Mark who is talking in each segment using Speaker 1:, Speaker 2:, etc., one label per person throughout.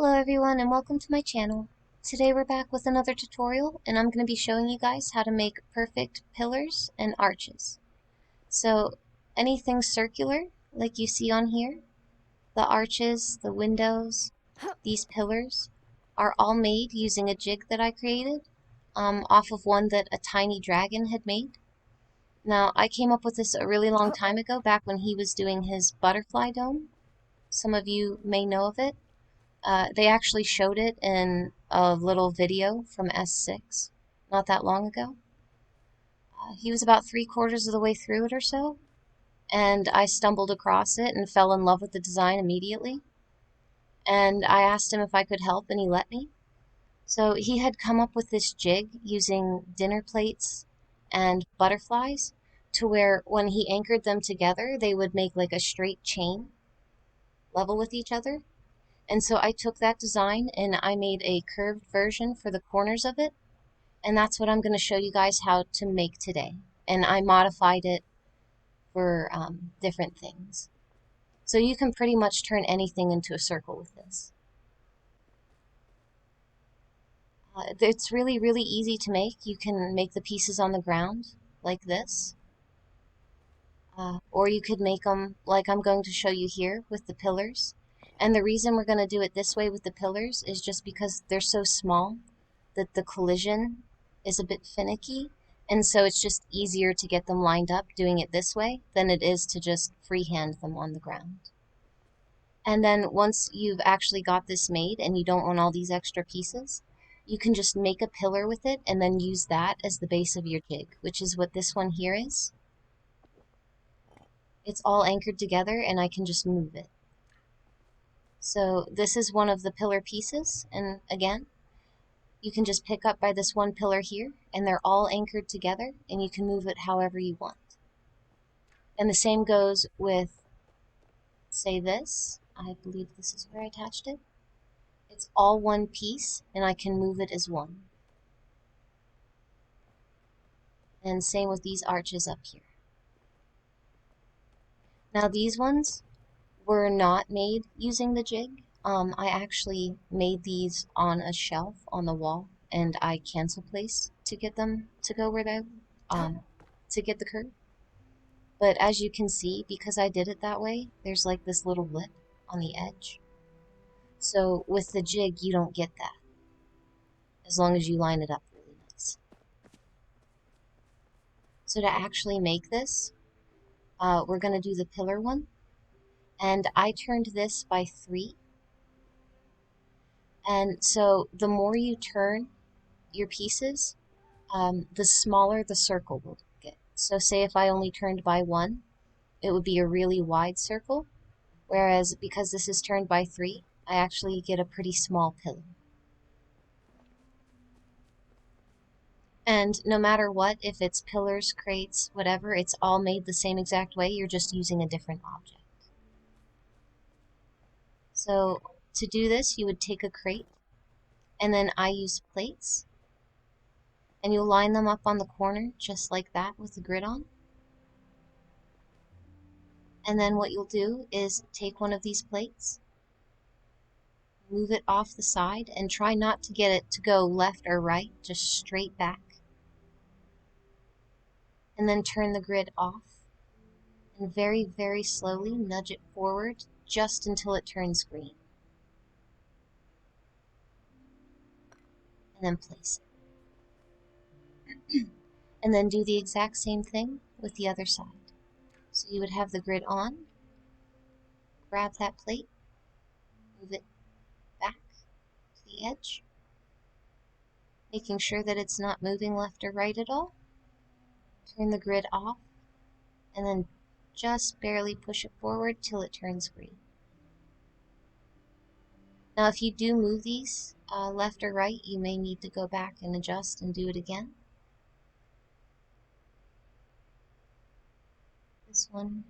Speaker 1: Hello everyone and welcome to my channel. Today we're back with another tutorial and I'm going to be showing you guys how to make perfect pillars and arches. So anything circular like you see on here, the arches, the windows, these pillars are all made using a jig that I created off of one that ATinyDragon had made. Now I came up with this a really long time ago, back when he was doing his butterfly dome. Some of you may know of it. They actually showed it in a little video from S6 not that long ago. He was about 3/4 of the way through it or so, and I stumbled across it and fell in love with the design immediately. And I asked him if I could help, and he let me. So he had come up with this jig using dinner plates and butterflies to where when he anchored them together, they would make like a straight chain level with each other. And so I took that design and I made a curved version for the corners of it. And that's what I'm going to show you guys how to make today. And I modified it for different things. So you can pretty much turn anything into a circle with this. It's really, really easy to make. You can make the pieces on the ground like this. Or you could make them like I'm going to show you here with the pillars. And the reason we're going to do it this way with the pillars is just because they're so small that the collision is a bit finicky, and so it's just easier to get them lined up doing it this way than it is to just freehand them on the ground. And then once you've actually got this made and you don't want all these extra pieces, you can just make a pillar with it and then use that as the base of your jig, which is what this one here is. It's all anchored together and I can just move it. So this is one of the pillar pieces, and again, you can just pick up by this one pillar here, and they're all anchored together, and you can move it however you want. And the same goes with, say, this. I believe this is where I attached it. It's all one piece, and I can move it as one. And same with these arches up here. Now these ones were not made using the jig. I actually made these on a shelf on the wall, and I cancel placed to get them to go where they to get the curve. But as you can see, because I did it that way, there's like this little lip on the edge. So with the jig, you don't get that, as long as you line it up really nice. So to actually make this, we're going to do the pillar one. And I turned this by 3. And so the more you turn your pieces, the smaller the circle will get. So say if I only turned by 1, it would be a really wide circle. Whereas because this is turned by 3, I actually get a pretty small pillar. And no matter what, if it's pillars, crates, whatever, it's all made the same exact way, you're just using a different object. So to do this, you would take a crate, and then I use plates, and you'll line them up on the corner just like that with the grid on. And then what you'll do is take one of these plates, move it off the side, and try not to get it to go left or right, just straight back. And then turn the grid off, and very, very slowly nudge it forward just until it turns green. And then place it. And then do the exact same thing with the other side. So you would have the grid on, grab that plate, move it back to the edge, making sure that it's not moving left or right at all. Turn the grid off, and then just barely push it forward till it turns green. Now if you do move these left or right, you may need to go back and adjust and do it again. This one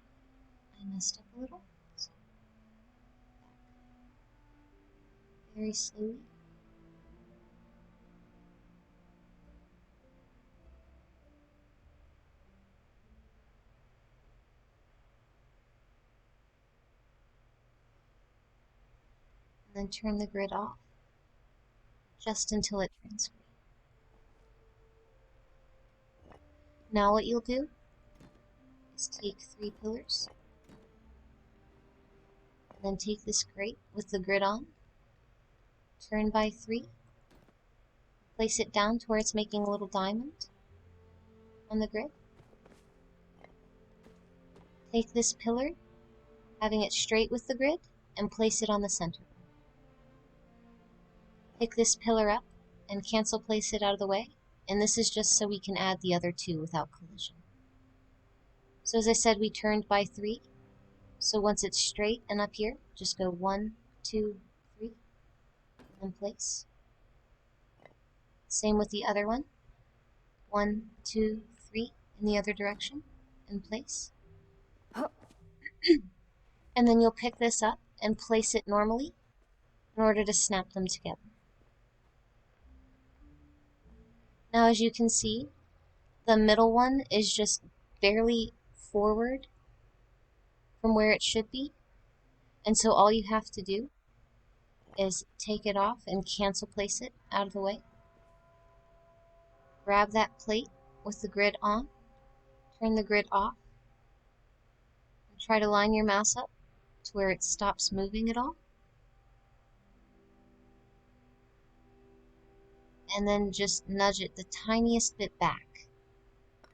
Speaker 1: I messed up a little, so very slowly. and then turn the grid off just until it turns green. Now what you'll do is take 3 pillars, and then take this grate with the grid on, turn by 3, place it down to where it's making a little diamond on the grid. Take this pillar, having it straight with the grid, and place it on the center. Pick this pillar up and cancel place it out of the way, and this is just so we can add the other 2 without collision. So as I said, we turned by 3, so once it's straight and up here, just go 1, 2, 3, and then place. Same with the other one. 1, 2, 3 in the other direction, and place. And then you'll pick this up and place it normally in order to snap them together. Now as you can see, the middle one is just barely forward from where it should be, and so all you have to do is take it off and cancel place it out of the way. Grab that plate with the grid on, turn the grid off, and try to line your mouse up to where it stops moving at all. And then just nudge it the tiniest bit back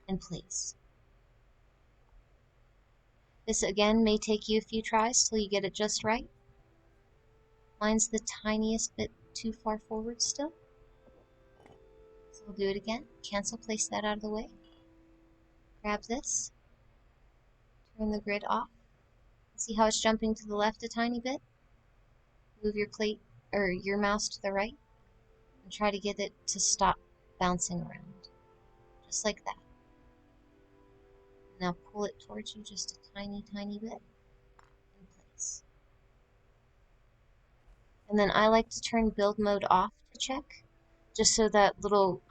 Speaker 1: and place. This again may take you a few tries till you get it just right. Mine's the tiniest bit too far forward still. So we'll do it again. Cancel place that out of the way. Grab this. Turn the grid off. See how it's jumping to the left a tiny bit? Move your plate or your mouse to the right and try to get it to stop bouncing around. Just like that. Now pull it towards you just a tiny, tiny bit in place. And then I like to turn build mode off to check, just so that little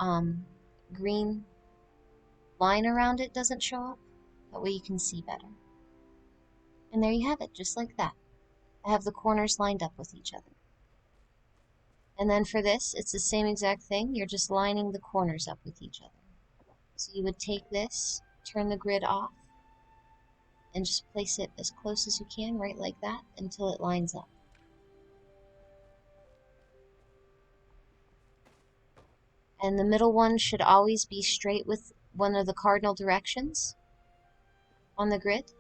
Speaker 1: green line around it doesn't show up. That way you can see better. And there you have it, just like that. I have the corners lined up with each other. And then for this, it's the same exact thing. You're just lining the corners up with each other. So you would take this, turn the grid off, and just place it as close as you can, right like that, until it lines up. And the middle one should always be straight with one of the cardinal directions on the grid.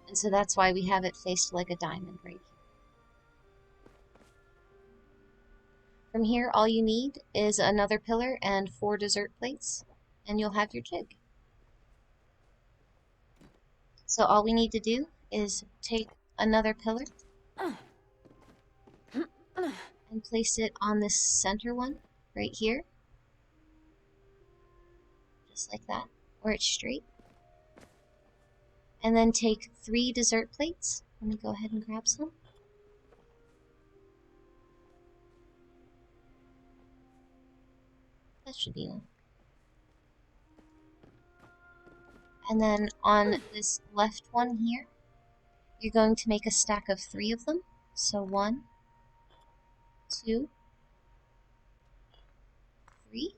Speaker 1: And so that's why we have it faced like a diamond right here. From here, all you need is another pillar and 4 dessert plates, and you'll have your jig. So all we need to do is take another pillar and place it on this center one right here, just like that, where it's straight. And then take 3 dessert plates. Let me go ahead and grab some. That should be enough. And then on this left one here, you're going to make a stack of 3 of them. So 1, 2, 3.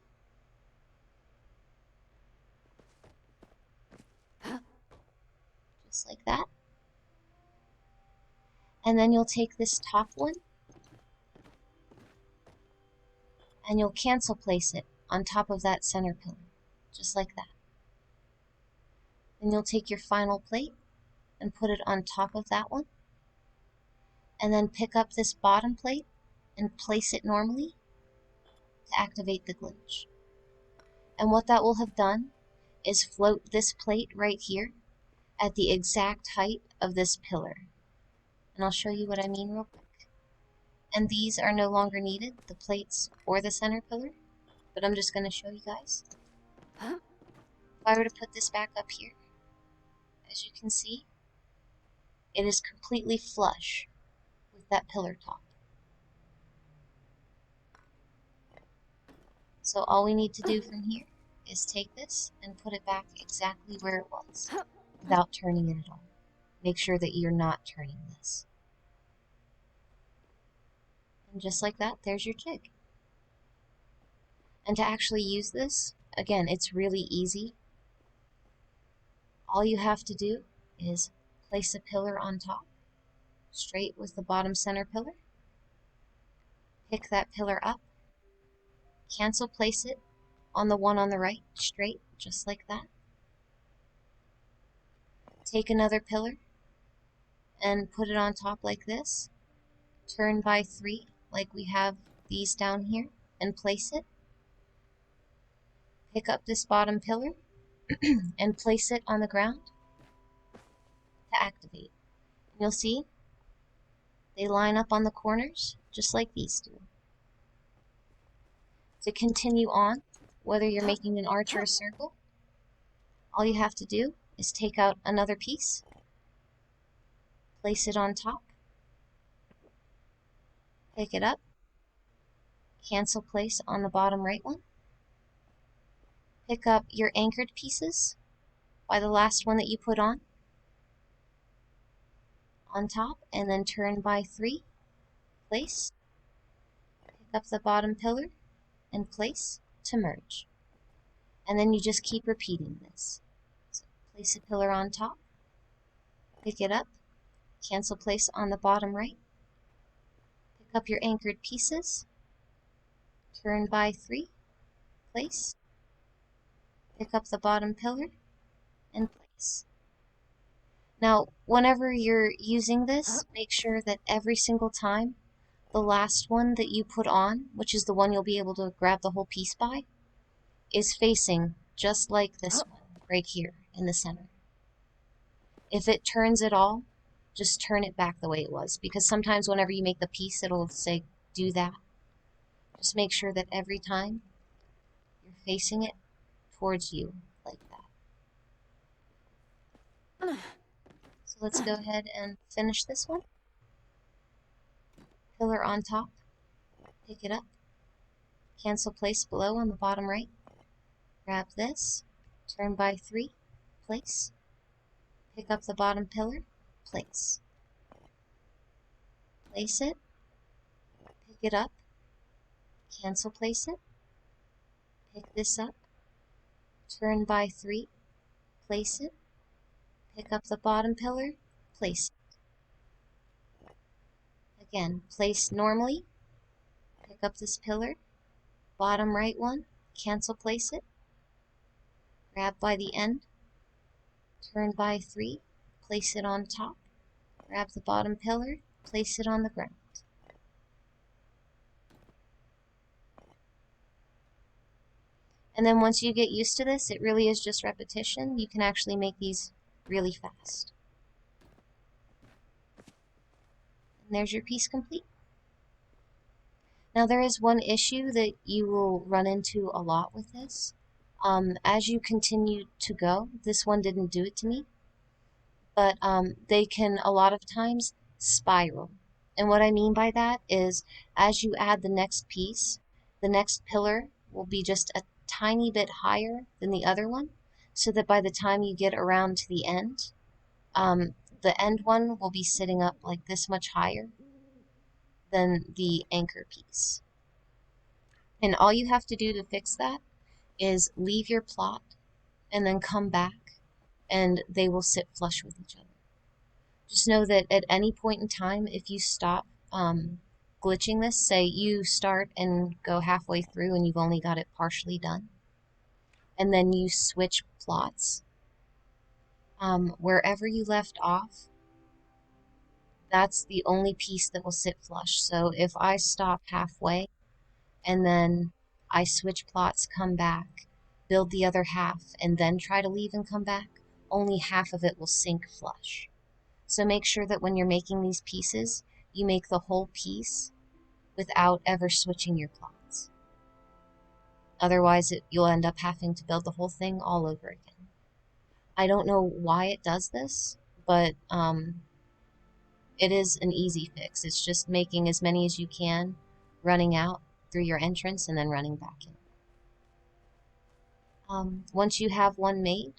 Speaker 1: Just like that. And then you'll take this top one and you'll cancel place it on top of that center pillar, just like that. Then you'll take your final plate and put it on top of that one, and then pick up this bottom plate and place it normally to activate the glitch. And what that will have done is float this plate right here at the exact height of this pillar. And I'll show you what I mean real quick. And these are no longer needed, the plates or the center pillar, but I'm just going to show you guys. If I were to put this back up here, as you can see, it is completely flush with that pillar top. So all we need to do from here is take this and put it back exactly where it was, without turning it at all. Make sure that you're not turning this. And just like that, there's your jig. And to actually use this, again, it's really easy. All you have to do is place a pillar on top, straight with the bottom center pillar. Pick that pillar up, cancel place it on the one on the right, straight, just like that. Take another pillar and put it on top like this. Turn by 3, like we have these down here, and place it. Pick up this bottom pillar and place it on the ground to activate. You'll see they line up on the corners just like these do. To continue on, whether you're making an arch or a circle, all you have to do is take out another piece, place it on top, pick it up, cancel place on the bottom right one, pick up your anchored pieces by the last one that you put on top, and then turn by 3, place, pick up the bottom pillar, and place to merge. And then you just keep repeating this. So place a pillar on top, pick it up, cancel place on the bottom right, pick up your anchored pieces, turn by 3, place, pick up the bottom pillar, and place. Now, whenever you're using this, make sure that every single time the last one that you put on, which is the one you'll be able to grab the whole piece by, is facing just like this one right here in the center. If it turns at all, just turn it back the way it was, because sometimes whenever you make the piece, it'll say do that. Just make sure that every time you're facing it towards you like that. So let's go ahead and finish this one. Pillar on top, pick it up, cancel place below on the bottom right, grab this, turn by 3, place, pick up the bottom pillar, place. Place it, pick it up, cancel place it, pick this up, turn by 3, place it, pick up the bottom pillar, place it. Again, place normally, pick up this pillar, bottom right one, cancel place it, grab by the end, turn by 3, place it on top, grab the bottom pillar, place it on the ground. And then once you get used to this, it really is just repetition. You can actually make these really fast. And there's your piece complete. Now there is one issue that you will run into a lot with this. As you continue to go, this one didn't do it to me, but they can a lot of times spiral. And what I mean by that is as you add the next piece, the next pillar will be just a tiny bit higher than the other one, so that by the time you get around to the end one will be sitting up like this much higher than the anchor piece. And all you have to do to fix that is leave your plot and then come back, and they will sit flush with each other. Just know that at any point in time, if you stop glitching this, say you start and go halfway through and you've only got it partially done, and then you switch plots, wherever you left off, that's the only piece that will sit flush. So if I stop halfway and then I switch plots, come back, build the other half, and then try to leave and come back, only half of it will sink flush. So make sure that when you're making these pieces, you make the whole piece without ever switching your plots. Otherwise, you'll end up having to build the whole thing all over again. I don't know why it does this, but it is an easy fix. It's just making as many as you can, running out through your entrance, and then running back in. Once you have one made,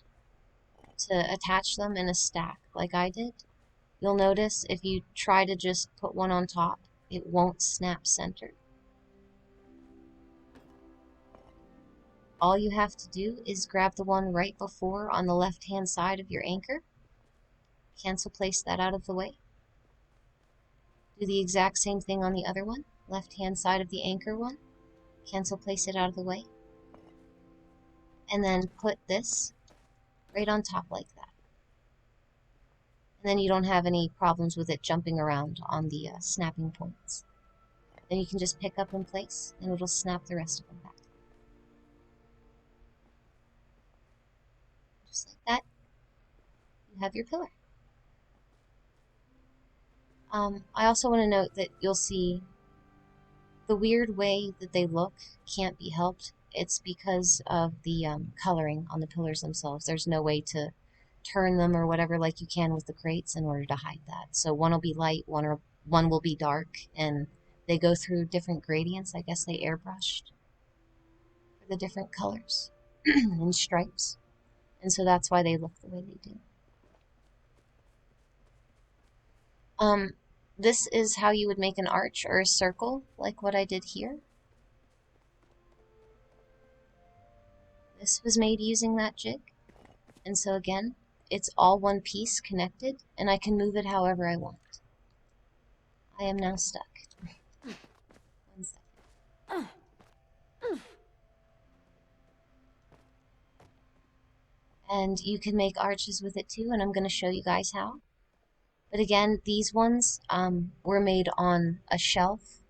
Speaker 1: to attach them in a stack like I did, you'll notice if you try to just put one on top, it won't snap center. All you have to do is grab the one right before on the left-hand side of your anchor. Cancel place that out of the way. Do the exact same thing on the other one, left-hand side of the anchor one. Cancel place it out of the way. And then put this right on top like that. And then you don't have any problems with it jumping around on the snapping points. Then you can just pick up in place and it'll snap the rest of them back. Just like that, you have your pillar. I also want to note that you'll see the weird way that they look can't be helped. It's because of the coloring on the pillars themselves. There's no way to turn them or whatever like you can with the crates in order to hide that. So one will be light, one will be dark, and they go through different gradients. I guess they airbrushed for the different colors and stripes. And so that's why they look the way they do. This is how you would make an arch or a circle, like what I did here. This was made using that jig. And so again, it's all one piece connected, and I can move it however I want. I am now stuck. 1 second. And you can make arches with it too, and I'm going to show you guys how. But again, these ones were made on a shelf,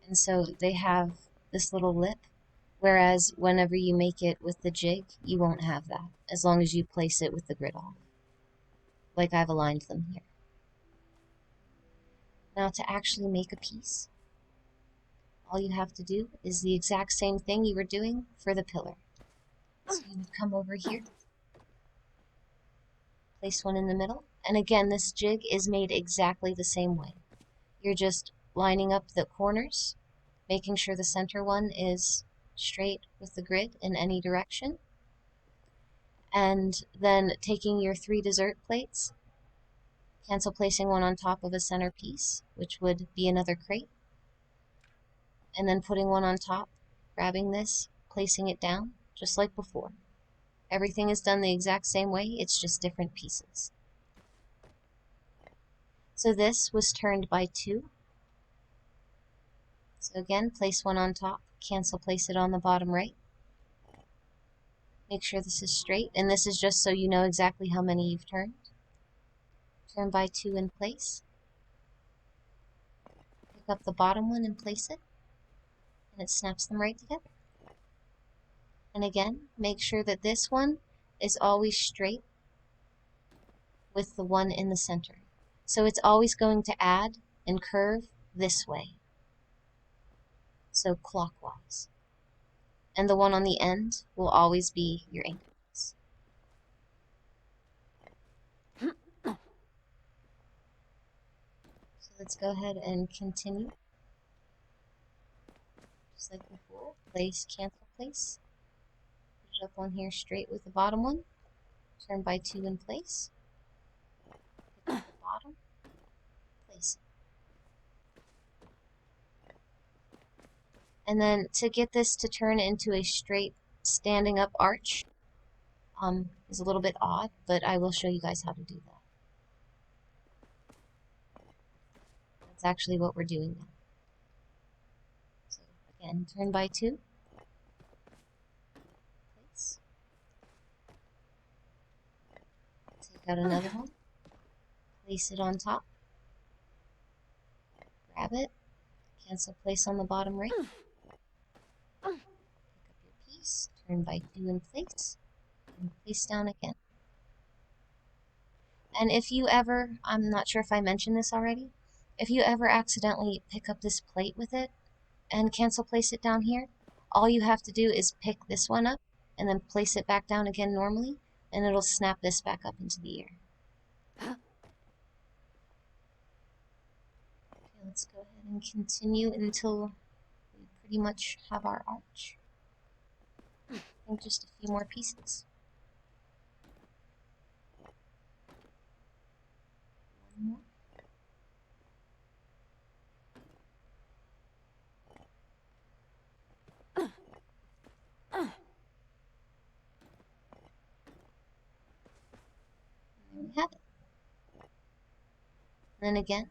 Speaker 1: and so they have this little lip, whereas whenever you make it with the jig, you won't have that, as long as you place it with the grid off, like I've aligned them here. Now to actually make a piece, all you have to do is the exact same thing you were doing for the pillar. So you would come over here, place one in the middle, and again, this jig is made exactly the same way. You're just lining up the corners, making sure the center one is straight with the grid in any direction, and then taking your 3 dessert plates, cancel placing one on top of a center piece, which would be another crate, and then putting one on top, grabbing this, placing it down, just like before. Everything is done the exact same way, it's just different pieces. So this was turned by 2. So again, place one on top, cancel place it on the bottom right. Make sure this is straight, and this is just so you know exactly how many you've turned. Turn by 2 in place. Pick up the bottom one and place it, and it snaps them right together. And again, make sure that this one is always straight with the one in the center. So it's always going to add and curve this way. So clockwise. And the one on the end will always be your anchor piece. So let's go ahead and continue. Just like before, place, cancel place. Put it up on here straight with the bottom one. Turn by 2 in place. Pick up the bottom. Place it. And then to get this to turn into a straight standing up arch is a little bit odd, but I will show you guys how to do that. That's actually what we're doing now. So again, turn by 2. Place. Take out another one. Place it on top. Grab it. Cancel place on the bottom right. Pick up your piece, turn by 2 in place, and place down again. And if you ever, I'm not sure if I mentioned this already, if you ever accidentally pick up this plate with it and cancel place it down here, all you have to do is pick this one up and then place it back down again normally, and it'll snap this back up into the air. Okay, let's go ahead and continue until we pretty much have our arch. I think just a few more pieces. One more. we have it. And then again,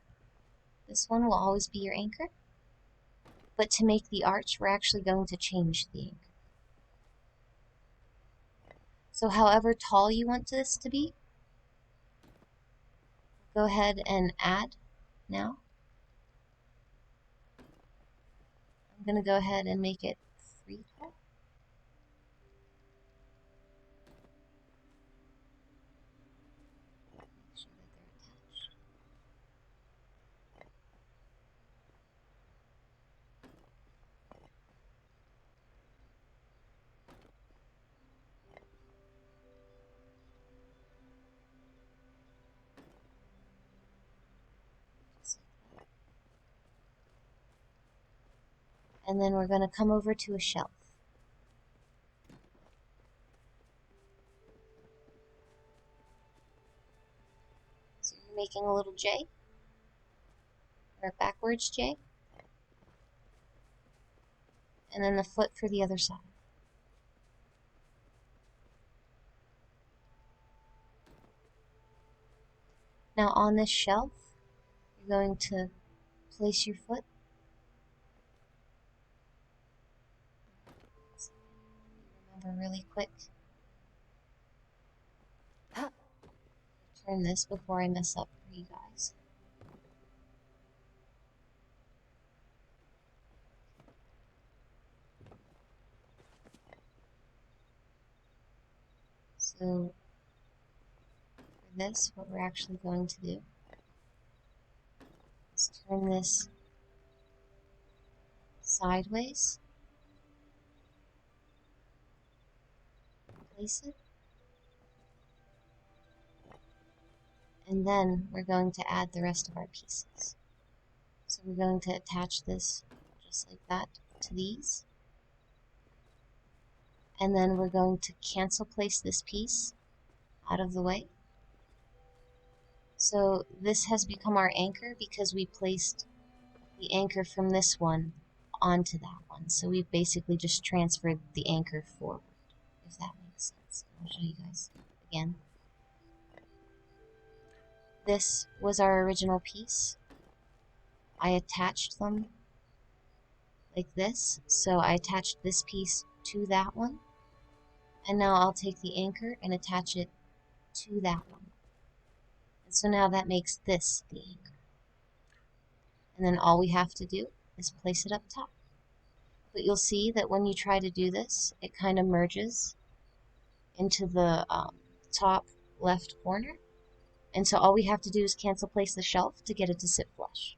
Speaker 1: this one will always be your anchor. But to make the arch, we're actually going to change the anchor. So however tall you want this to be, go ahead and add now. I'm going to go ahead and make it 3 tall. Make sure that they're attached. And then we're going to come over to a shelf. So you're making a little J, or a backwards J, and then the foot for the other side. Now on this shelf, you're going to place your foot. Remember really quick. Turn this before I mess up for you guys. So for this, what we're actually going to do is turn this sideways, place it, and then we're going to add the rest of our pieces. So we're going to attach this just like that to these, and then we're going to cancel place this piece out of the way. So this has become our anchor because we placed the anchor from this one onto that one. So we've basically just transferred the anchor forward, if that makes sense. I'll show you guys again. This was our original piece. I attached them like this. So I attached this piece to that one. And now I'll take the anchor and attach it to that one. And so now that makes this the anchor. And then all we have to do is place it up top. But you'll see that when you try to do this, it kind of merges into the top left corner. And so all we have to do is cancel place the shelf to get it to sit flush.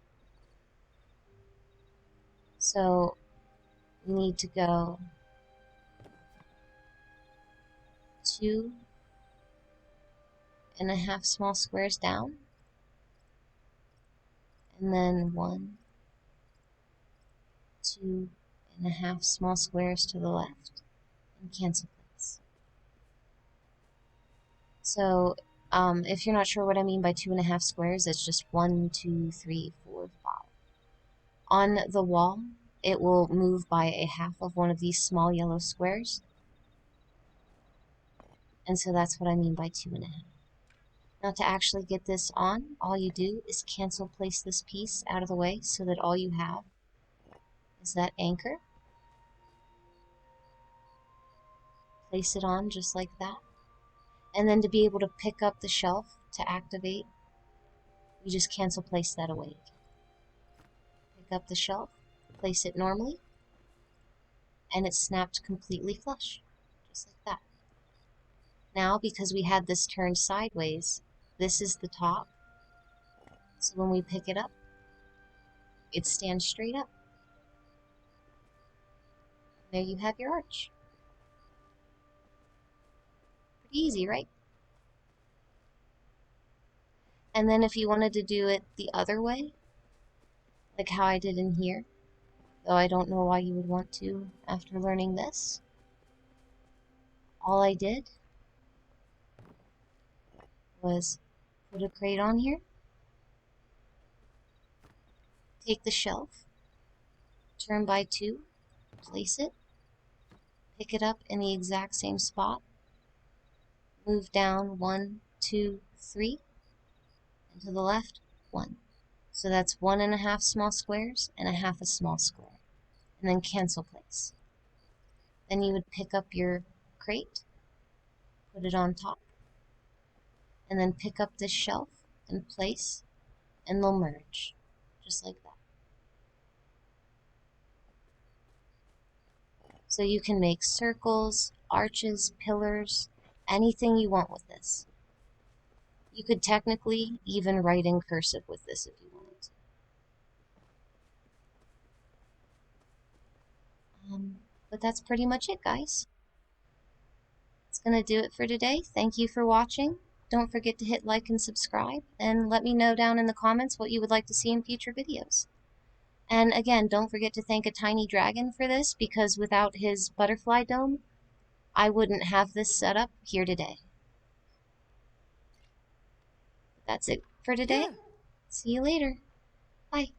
Speaker 1: So we need to go 2.5 small squares down, and then 1, 2.5 small squares to the left, and cancel place. So if you're not sure what I mean by 2.5 squares, it's just 1, 2, 3, 4, 5. On the wall, it will move by a half of one of these small yellow squares. And so that's what I mean by 2.5. Now to actually get this on, all you do is cancel place this piece out of the way so that all you have is that anchor. Place it on just like that. And then to be able to pick up the shelf to activate, you just cancel place that away. Pick up the shelf, place it normally, and it's snapped completely flush, just like that. Now, because we had this turned sideways, this is the top. So when we pick it up, it stands straight up. There you have your arch. Pretty easy, right? And then if you wanted to do it the other way, like how I did in here, though I don't know why you would want to after learning this, all I did was put a crate on here, take the shelf, turn by 2, place it, pick it up in the exact same spot, move down 1, 2, 3, and to the left, 1. So that's 1.5 small squares and a half a small square. And then cancel place. Then you would pick up your crate, put it on top, and then pick up this shelf and place, and they'll merge, just like that. So you can make circles, arches, pillars, anything you want with this. You could technically even write in cursive with this if you wanted to. But that's pretty much it, guys. That's going to do it for today. Thank you for watching. Don't forget to hit like and subscribe, and let me know down in the comments what you would like to see in future videos. And again, don't forget to thank ATinyDragon for this, because without his butterfly dome, I wouldn't have this set up here today. That's it for today. See you later. Bye.